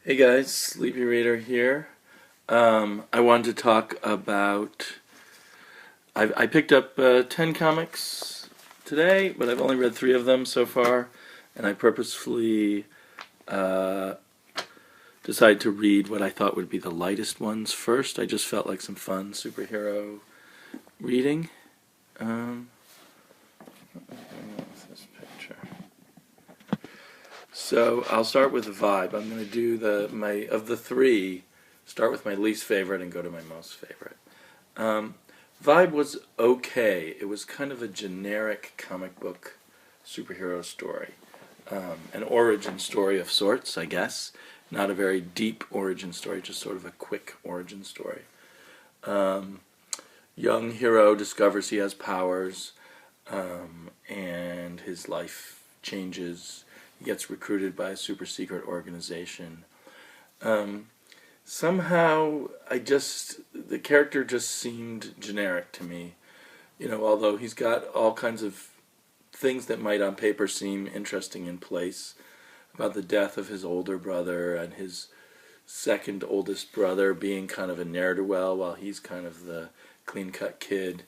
Hey guys, Sleepy Reader here. I wanted to talk about. I picked up 10 comics today, but I've only read 3 of them so far, and I purposefully uh, decided to read what I thought would be the lightest ones first. I just felt like some fun superhero reading. What's this picture? So I'll start with the vibe. I'm going to do of the 3. Start with my least favorite and go to my most favorite. Um, Vibe was okay. It was kind of a generic comic book superhero story. An origin story of sorts, I guess. Not a very deep origin story, just sort of a quick origin story. Young hero discovers he has powers, and his life changes. He gets recruited by a super secret organization. Somehow, the character just seemed generic to me. Although he's got all kinds of things that might on paper seem interesting in place about the death of his older brother and his second oldest brother being kind of a ne'er-do-well while he's kind of the clean-cut kid,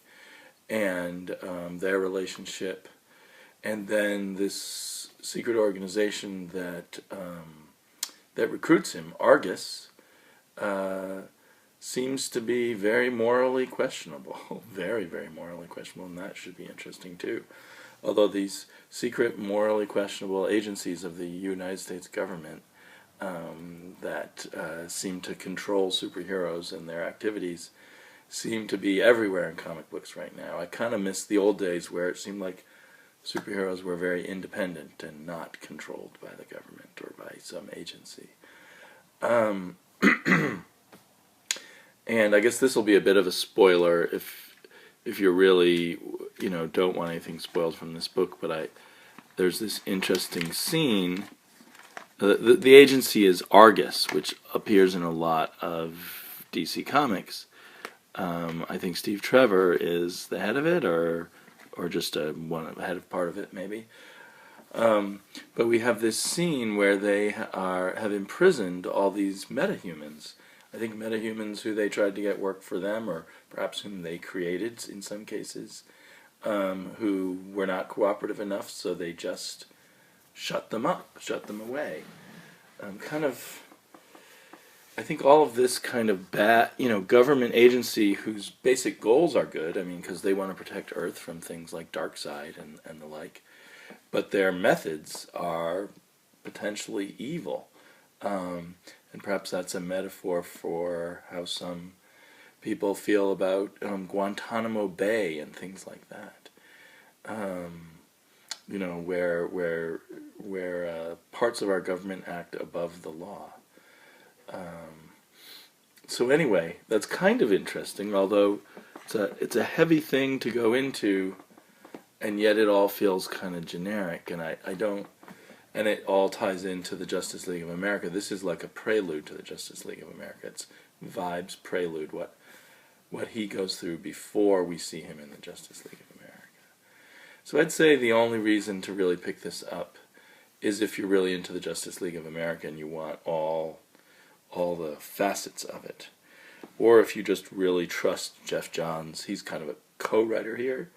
and their relationship. And then this secret organization that recruits him, Argus, seems to be very morally questionable. Very, very morally questionable, and that should be interesting too. Although these secret, morally questionable agencies of the United States government that seem to control superheroes and their activities seem to be everywhere in comic books right now. I kind of miss the old days where it seemed like superheroes were very independent and not controlled by the government or by some agency. And I guess this will be a bit of a spoiler if you really don't want anything spoiled from this book. But there's this interesting scene. The agency is Argus, which appears in a lot of DC Comics. I think Steve Trevor is the head of it, or just head of part of it, maybe. But we have this scene where they have imprisoned all these metahumans. I think metahumans who they tried to get work for them, or perhaps whom they created in some cases, who were not cooperative enough, so they just shut them away. I think all of this kind of government agency whose basic goals are good, because they want to protect Earth from things like Darkseid and the like, but their methods are potentially evil. And perhaps that's a metaphor for how some people feel about Guantanamo Bay and things like that. Where parts of our government act above the law. So anyway, that's kind of interesting, although it's a heavy thing to go into, and yet it all feels kind of generic, and I don't. And it all ties into the Justice League of America. This is like a prelude to the Justice League of America. It's Vibe's prelude, what he goes through before we see him in the Justice League of America. So I'd say the only reason to really pick this up is if you're really into the Justice League of America and you want all the facets of it. Or if you just really trust Jeff Johns, he's kind of a co-writer here,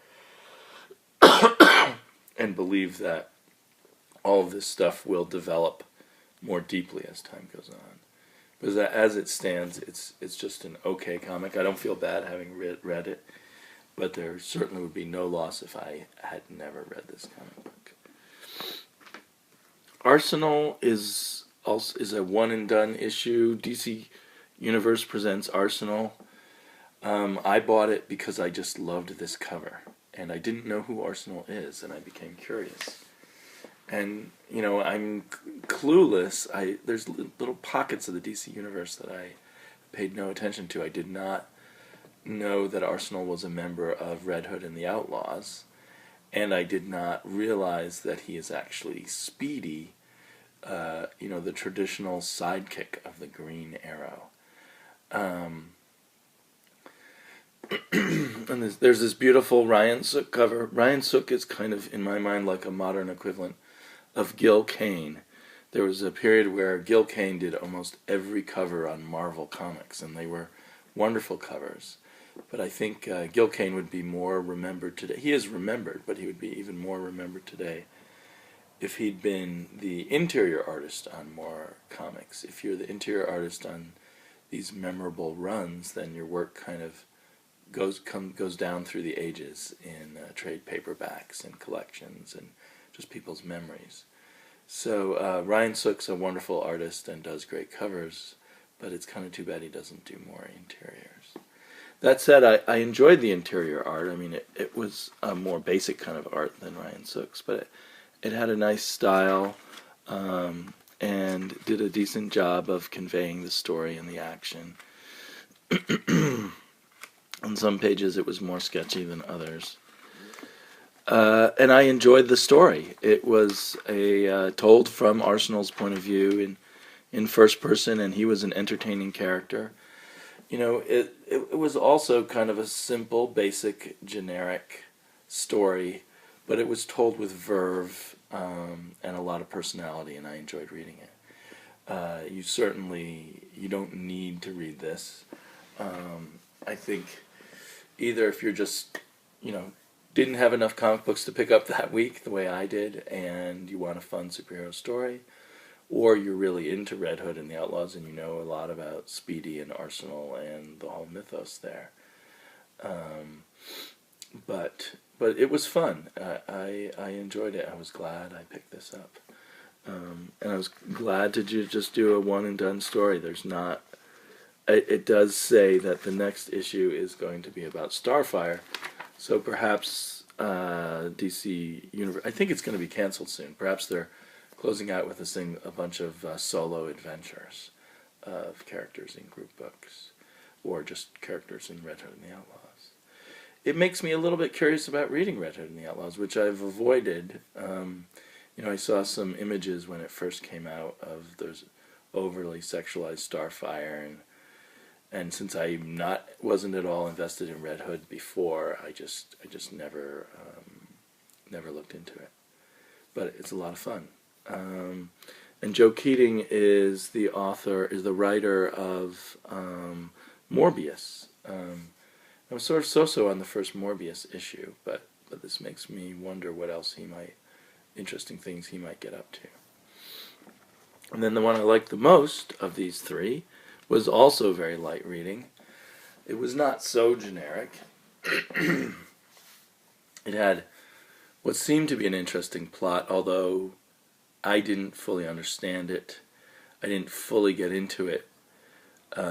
and believe that all of this stuff will develop more deeply as time goes on. Because as it stands, it's just an okay comic. I don't feel bad having read it, but there certainly would be no loss if I had never read this comic book. Arsenal is a one-and-done issue. DC Universe presents Arsenal. I bought it because I just loved this cover, and I didn't know who Arsenal is, and I became curious. And I'm clueless. There's little pockets of the DC Universe that I paid no attention to. I did not know that Arsenal was a member of Red Hood and the Outlaws, and I did not realize that he is actually Speedy, the traditional sidekick of the Green Arrow. And there's this beautiful Ryan Sook cover. Ryan Sook is kind of, in my mind, like a modern equivalent of Gil Kane. there was a period where Gil Kane did almost every cover on Marvel Comics, and they were wonderful covers. But I think Gil Kane would be more remembered today. He is remembered, but he would be even more remembered today if he'd been the interior artist on more comics. If you're the interior artist on these memorable runs, then your work kind of goes down through the ages in trade paperbacks and collections and just people's memories. So Ryan Sook's a wonderful artist and does great covers, but it's kind of too bad he doesn't do more interiors. That said, I enjoyed the interior art. I mean, it was a more basic kind of art than Ryan Sook's, but it had a nice style and did a decent job of conveying the story and the action. On some pages it was more sketchy than others. And I enjoyed the story. It was told from Arsenal's point of view in first person, and he was an entertaining character. You know, it was also kind of a simple, basic, generic story, but it was told with verve and a lot of personality, and I enjoyed reading it. You don't need to read this. I think either if you're just, didn't have enough comic books to pick up that week the way I did, and you want a fun superhero story, or you're really into Red Hood and the Outlaws and you know a lot about Speedy and Arsenal and the whole mythos there. But it was fun. I enjoyed it. I was glad I picked this up. And I was glad to just do a one-and-done story. It does say that the next issue is going to be about Starfire, so perhaps DC Universe, I think it's going to be canceled soon. Perhaps they're closing out with a bunch of solo adventures of characters in group books, or just characters in Red Hood and the Outlaws. It makes me a little bit curious about reading Red Hood and the Outlaws, which I've avoided. I saw some images when it first came out of those overly sexualized Starfire, and since I wasn't at all invested in Red Hood before, I just never looked into it. But it's a lot of fun. And Joe Keating is the writer of Morbius. I was sort of so-so on the first Morbius issue, but this makes me wonder what else interesting things he might get up to. And then the one I liked the most of these three was also very light reading. It was not so generic. It had what seemed to be an interesting plot, although I didn't fully understand it. I didn't fully get into it,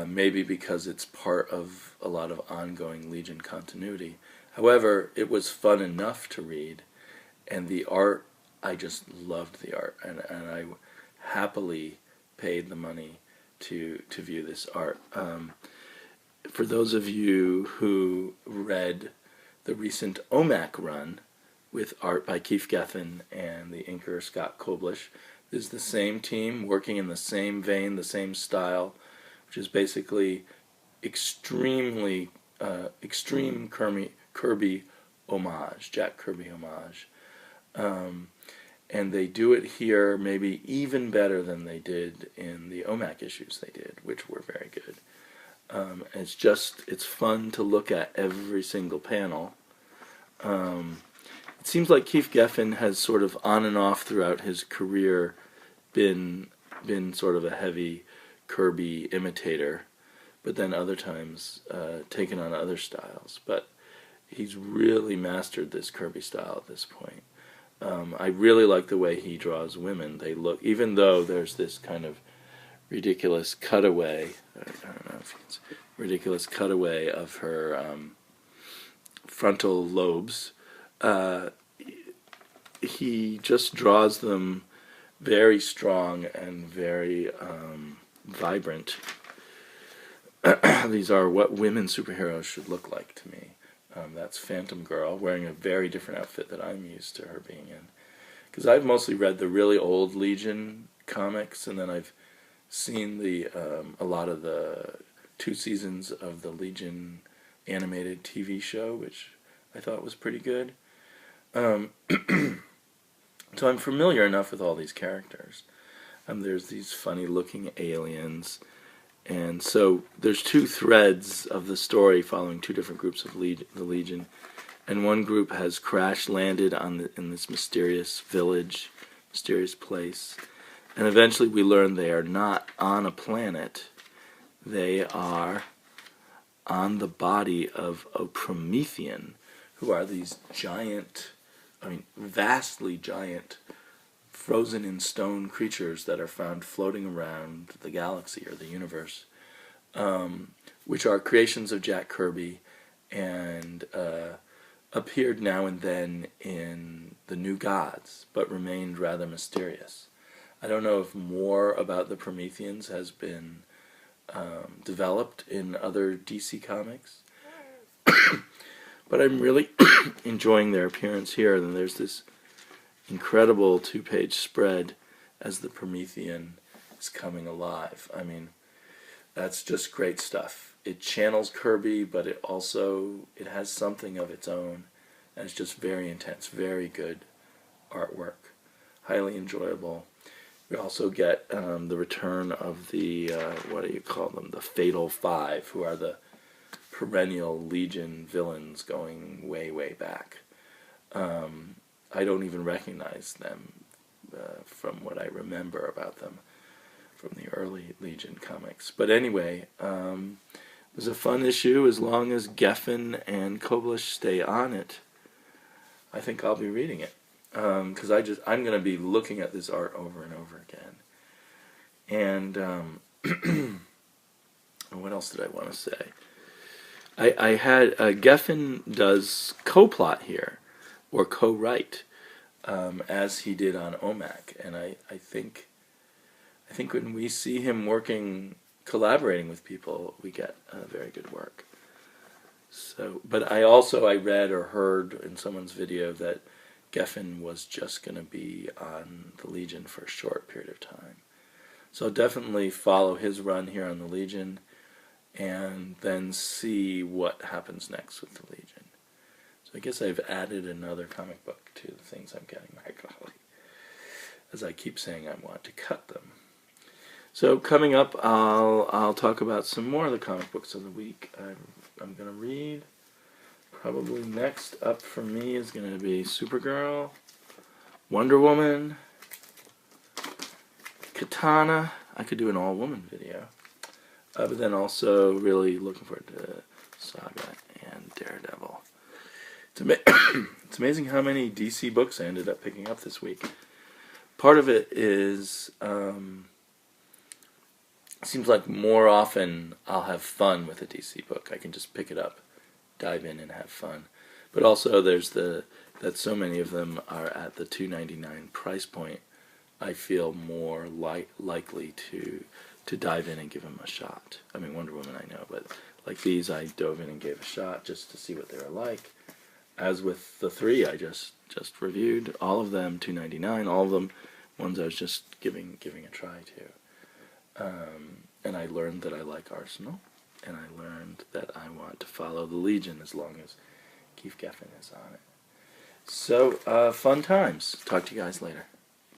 maybe because it's part of a lot of ongoing Legion continuity. However, it was fun enough to read, and the art, I just loved the art, and I happily paid the money to view this art. For those of you who read the recent OMAC run with art by Keith Geffen and the inker Scott Koblish, this is the same team working in the same vein, the same style, which is basically extreme Kirby homage, Jack Kirby homage. And they do it here maybe even better than they did in the OMAC issues they did, which were very good. It's fun to look at every single panel. It seems like Keith Geffen has sort of on and off throughout his career been sort of a heavy Kirby imitator, but then other times taken on other styles. But he's really mastered this Kirby style at this point. I really like the way he draws women. They look, even though there's this kind of ridiculous cutaway, I don't know if it's ridiculous cutaway of her frontal lobes, he just draws them very strong and very vibrant. These are what women superheroes should look like to me. That's Phantom Girl, wearing a very different outfit that I'm used to her being in. Because I've mostly read the really old Legion comics, and then I've seen a lot of the 2 seasons of the Legion animated TV show, which I thought was pretty good. So I'm familiar enough with all these characters. There's these funny-looking aliens. And so there's two threads of the story following two different groups of the Legion. And one group has crash-landed in this mysterious village, mysterious place. And eventually we learn they are not on a planet. They are on the body of a Promethean, who are these giant, vastly giant, frozen in stone creatures that are found floating around the galaxy or the universe, which are creations of Jack Kirby and appeared now and then in The New Gods, but remained rather mysterious. I don't know if more about the Prometheans has been developed in other DC comics, but I'm really enjoying their appearance here. And there's this incredible 2-page spread as the Promethean is coming alive. That's just great stuff. It channels Kirby, but it has something of its own, and it's just very intense, very good artwork, highly enjoyable. We also get the return of the, the Fatal Five, who are the perennial Legion villains going way, way back. I don't even recognize them from what I remember about them from the early Legion comics. But anyway, it was a fun issue. As long as Geffen and Koblish stay on it, I think I'll be reading it. Because I'm going to be looking at this art over and over again. And what else did I want to say? I had Geffen does co-plot here, or co-write, as he did on OMAC, and I think when we see him collaborating with people, we get very good work. So, but I read or heard in someone's video that Geffen was just going to be on the Legion for a short period of time. So definitely follow his run here on the Legion, and then see what happens next with the Legion. So I guess I've added another comic book to the things I'm getting regularly, as I keep saying I want to cut them. So coming up, I'll talk about some more of the comic books of the week. I'm going to read. Probably next up for me is going to be Supergirl, Wonder Woman, Katana. I could do an all-woman video. But then also really looking forward to Saga and Daredevil. It's amazing how many DC books I ended up picking up this week. Part of it is, seems like more often I'll have fun with a DC book. I can just pick it up, dive in, and have fun. But also there's that so many of them are at the $2.99 price point. I feel more likely to dive in and give them a shot. Wonder Woman I know, but like these I dove in and gave a shot just to see what they were like. As with the three I just reviewed, all of them $2.99, all of them ones I was just giving a try to. And I learned that I like Arsenal, and I learned that I want to follow the Legion as long as Keith Geffen is on it. So, fun times. Talk to you guys later.